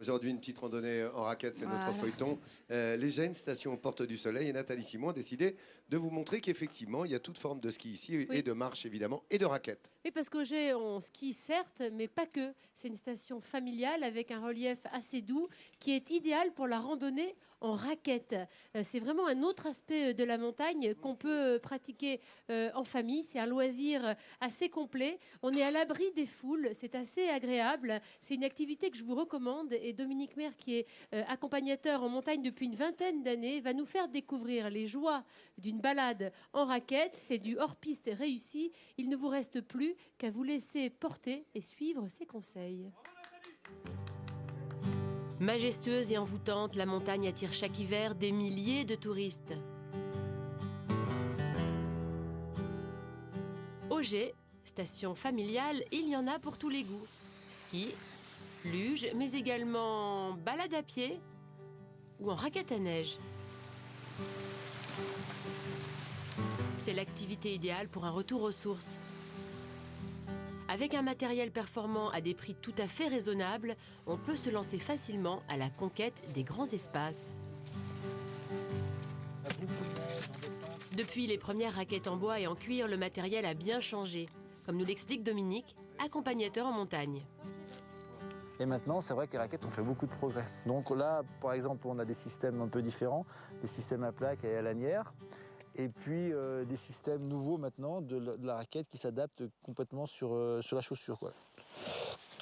Aujourd'hui, une petite randonnée en raquette, c'est Voilà. notre feuilleton. Les Gènes, station Porte du Soleil, et Nathalie Simon ont décidé de vous montrer qu'effectivement, il y a toute forme de ski ici, Oui. et de marche évidemment, et de raquette. Oui, parce qu'Auger, on skie certes, mais pas que. C'est une station familiale avec un relief assez doux qui est idéal pour la randonnée en raquette. C'est vraiment un autre aspect de la montagne qu'on peut pratiquer en famille. C'est un loisir assez complet. On est à l'abri des foules. C'est assez agréable. C'est une activité que je vous recommande. Et Dominique Maire, qui est accompagnateur en montagne depuis une vingtaine d'années, va nous faire découvrir les joies d'une balade en raquette. C'est du hors-piste réussi. Il ne vous reste plus qu'à vous laisser porter et suivre ses conseils. Majestueuse et envoûtante, la montagne attire chaque hiver des milliers de touristes. Auger, station familiale, il y en a pour tous les goûts. Ski, luge, mais également balade à pied ou en raquette à neige. C'est l'activité idéale pour un retour aux sources. Avec un matériel performant à des prix tout à fait raisonnables, on peut se lancer facilement à la conquête des grands espaces. Depuis les premières raquettes en bois et en cuir, le matériel a bien changé, comme nous l'explique Dominique, accompagnateur en montagne. Et maintenant, c'est vrai que les raquettes ont fait beaucoup de progrès. Donc là, par exemple, on a des systèmes un peu différents, des systèmes à plaque et à lanière. Et puis des systèmes nouveaux maintenant de la raquette qui s'adaptent complètement sur la chaussure, quoi.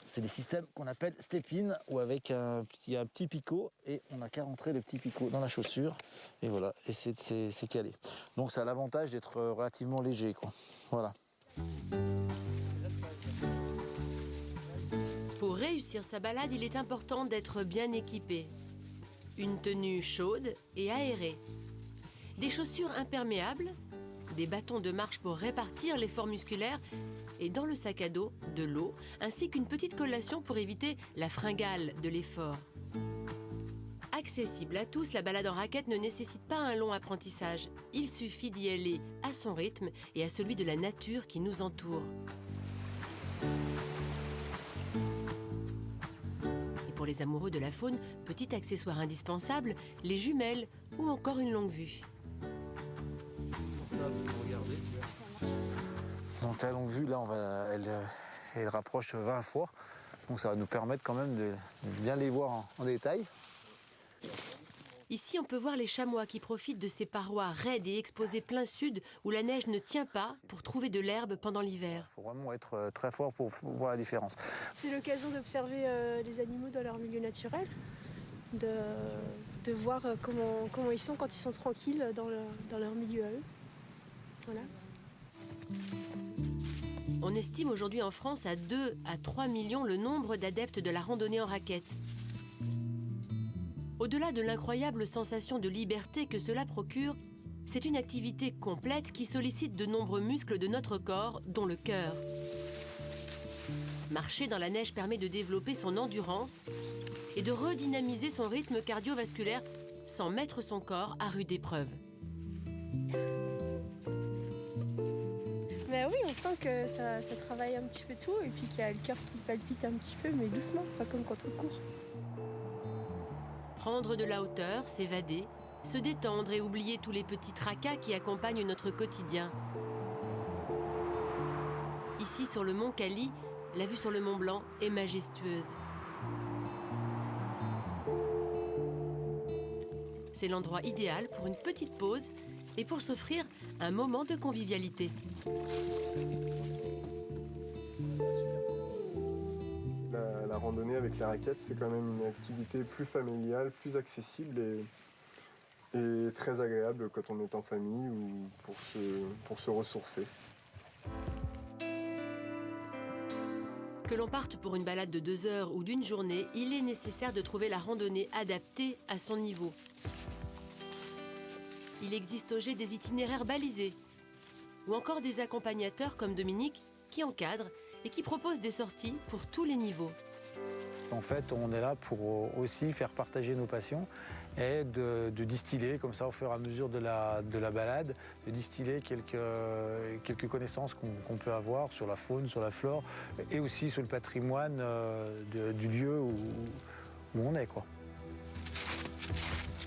C'est des systèmes qu'on appelle step-in, où avec un petit picot, et on n'a qu'à rentrer le petit picot dans la chaussure, et voilà, et c'est calé. Donc ça a l'avantage d'être relativement léger, quoi. Voilà. Pour réussir sa balade, il est important d'être bien équipé. Une tenue chaude et aérée. Des chaussures imperméables, des bâtons de marche pour répartir l'effort musculaire et dans le sac à dos, de l'eau, ainsi qu'une petite collation pour éviter la fringale de l'effort. Accessible à tous, la balade en raquette ne nécessite pas un long apprentissage. Il suffit d'y aller à son rythme et à celui de la nature qui nous entoure. Et pour les amoureux de la faune, petit accessoire indispensable, les jumelles ou encore une longue vue. Donc la longue vue, là, elle rapproche 20 fois. Donc ça va nous permettre quand même de bien les voir en détail. Ici, on peut voir les chamois qui profitent de ces parois raides et exposées plein sud où la neige ne tient pas pour trouver de l'herbe pendant l'hiver. Il faut vraiment être très fort pour voir la différence. C'est l'occasion d'observer les animaux dans leur milieu naturel, de voir comment ils sont quand ils sont tranquilles dans leur milieu à eux. Voilà. On estime aujourd'hui en France à 2 à 3 millions le nombre d'adeptes de la randonnée en raquette. Au-delà de l'incroyable sensation de liberté que cela procure, c'est une activité complète qui sollicite de nombreux muscles de notre corps, dont le cœur. Marcher dans la neige permet de développer son endurance et de redynamiser son rythme cardiovasculaire sans mettre son corps à rude épreuve. Mais oui, on sent que ça travaille un petit peu tout et puis qu'il y a le cœur qui palpite un petit peu, mais doucement, pas comme quand on court. Prendre de la hauteur, s'évader, se détendre et oublier tous les petits tracas qui accompagnent notre quotidien. Ici, sur le mont Cali, la vue sur le Mont Blanc est majestueuse. C'est l'endroit idéal pour une petite pause et pour s'offrir un moment de convivialité. La randonnée avec la raquette, c'est quand même une activité plus familiale, plus accessible et très agréable quand on est en famille ou pour se ressourcer. Que l'on parte pour une balade de 2 heures ou d'une journée, il est nécessaire de trouver la randonnée adaptée à son niveau. Il existe au Auger des itinéraires balisés ou encore des accompagnateurs comme Dominique qui encadrent et qui proposent des sorties pour tous les niveaux. En fait, on est là pour aussi faire partager nos passions et de distiller comme ça au fur et à mesure de la balade, de distiller quelques connaissances qu'on peut avoir sur la faune, sur la flore et aussi sur le patrimoine du lieu où on est, quoi.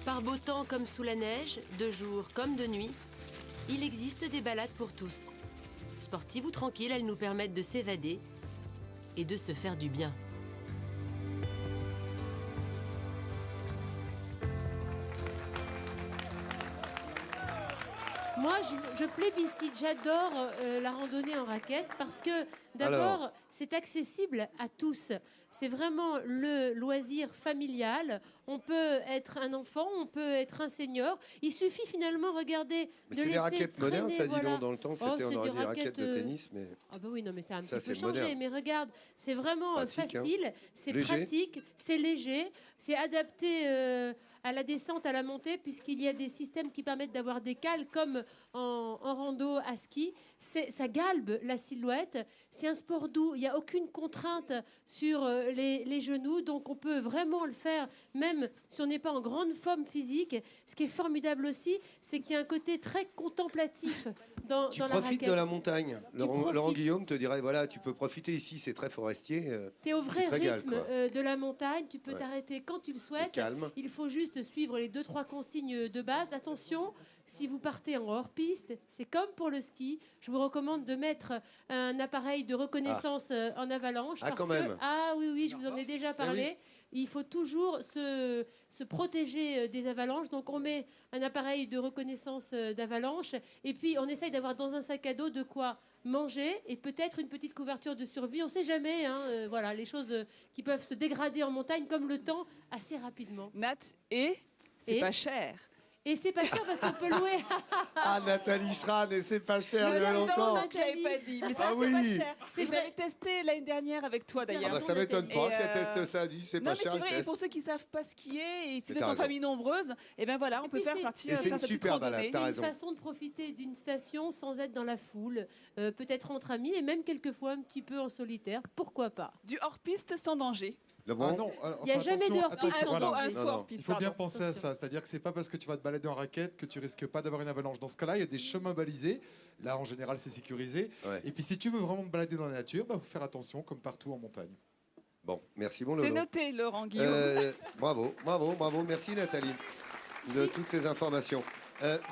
Par beau temps comme sous la neige, de jour comme de nuit, il existe des balades pour tous. Sportives ou tranquilles, elles nous permettent de s'évader et de se faire du bien. Moi, je plébiscite, j'adore la randonnée en raquette parce que d'abord, c'est accessible à tous. C'est vraiment le loisir familial. On peut être un enfant, on peut être un senior. Il suffit finalement, regardez, Mais de c'est laisser des raquettes traîner, modernes, ça dit voilà. donc dans le temps, Oh, c'était on c'est aurait des dit raquettes de raquettes, tennis, mais Ah bah oui, non, mais c'est un Ça, petit peu c'est changé. moderne. Mais regarde, c'est vraiment Pratique, hein. facile, c'est Léger. pratique, c'est léger, c'est adapté à la descente, à la montée, puisqu'il y a des systèmes qui permettent d'avoir des cales comme en rando à ski. Ça galbe la silhouette. C'est un sport doux. Il n'y a aucune contrainte sur les genoux. Donc, on peut vraiment le faire, même si on n'est pas en grande forme physique. Ce qui est formidable aussi, c'est qu'il y a un côté très contemplatif dans tu la profites raquette. de la montagne. Laurent profites. Guillaume te dirait voilà, tu peux profiter ici, c'est très forestier, Tu es au vrai te régales, rythme quoi. de la montagne. Tu peux Ouais. t'arrêter quand tu le et souhaites. calme. Il faut juste suivre les 2-3 consignes de base. Attention, si vous partez en hors-piste, c'est comme pour le ski. Je vous recommande de mettre un appareil de reconnaissance en avalanche. Ah, parce quand que- même. Ah oui, oui, je vous en ai déjà parlé. Il faut toujours se protéger des avalanches. Donc, on met un appareil de reconnaissance d'avalanche. Et puis, on essaye d'avoir dans un sac à dos de quoi manger et peut-être une petite couverture de survie. On ne sait jamais. Voilà, les choses qui peuvent se dégrader en montagne, comme le temps, assez rapidement. Nat, et c'est Et pas cher. Et c'est pas cher parce qu'on peut louer. Ah, Nathalie Schran, et c'est pas cher, Le il y a dernier longtemps. que j'avais pas dit, mais ça Ah c'est oui. pas cher. C'est Et je vrai. l'avais testé l'année dernière avec toi Tu as Ah d'ailleurs. bah, ça m'étonne pas Et, qu'elle teste ça, dit c'est Non pas mais cher, c'est elle vrai, et teste. pour ceux qui savent pas skier, et si Mais vous êtes t'as en raison. famille nombreuse, et ben voilà, on Et peut puis faire c'est- partie, Et c'est faire une sa petite super balade, randonnée. t'as C'est raison. une façon de profiter d'une station sans être dans la foule, peut-être entre amis et même quelquefois un petit peu en solitaire. Pourquoi pas? Du hors-piste sans danger. Le Ah bon non, Il y a jamais de hors-piste attention, sans voilà. danger. Un faux Non, non. hors-piste, Il faut bien pardon. penser à Attention. ça, c'est-à-dire que c'est pas parce que tu vas te balader en raquette que tu risques pas d'avoir une avalanche. Dans ce cas-là, il y a des chemins balisés. Là, en général, c'est sécurisé. Ouais. Et puis, si tu veux vraiment te balader dans la nature, bah, faut faire attention, comme partout en montagne. Bon, merci mon C'est Lolo. noté, Laurent Guillaume. Bravo, merci Nathalie de Merci. toutes ces informations.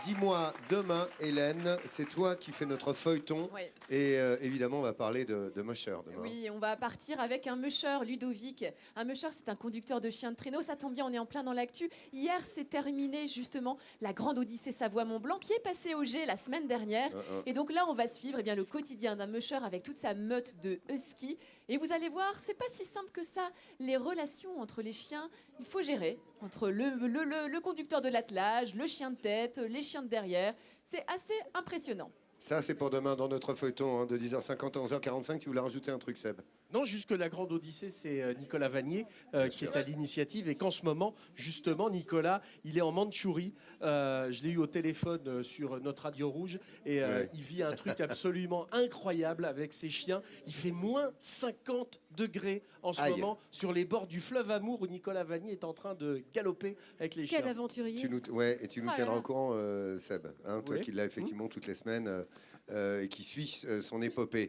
Dis-moi, demain, Hélène, c'est toi qui fais notre feuilleton. Ouais. Et évidemment, on va parler de musher demain. Oui, on va partir avec un musher, Ludovic. Un musher, c'est un conducteur de chien de traîneau. Ça tombe bien, on est en plein dans l'actu. Hier, c'est terminé justement la grande Odyssée Savoie-Mont-Blanc qui est passée au G la semaine dernière. Et donc là, on va suivre eh bien, le quotidien d'un musher avec toute sa meute de husky. Et vous allez voir, c'est pas si simple que ça. Les relations entre les chiens, il faut gérer. Entre le conducteur de l'attelage, le chien de tête, les chiens de derrière. C'est assez impressionnant. Ça, c'est pour demain dans notre feuilleton hein, de 10h50 à 11h45. Tu voulais rajouter un truc, Seb? Non, jusque la Grande Odyssée, c'est Nicolas Vanier qui est à l'initiative et qu'en ce moment, justement, Nicolas, il est en Mandchourie. Je l'ai eu au téléphone sur notre Radio Rouge et Ouais. il vit un truc absolument incroyable avec ses chiens. Il fait moins 50 degrés en ce Aïe. moment sur les bords du fleuve Amour où Nicolas Vanier est en train de galoper avec les Quel chiens. aventurier. Et tu nous Oh là tiendras là. au courant, Seb, hein, toi Oui. qui l'as effectivement toutes les semaines et qui suis son épopée.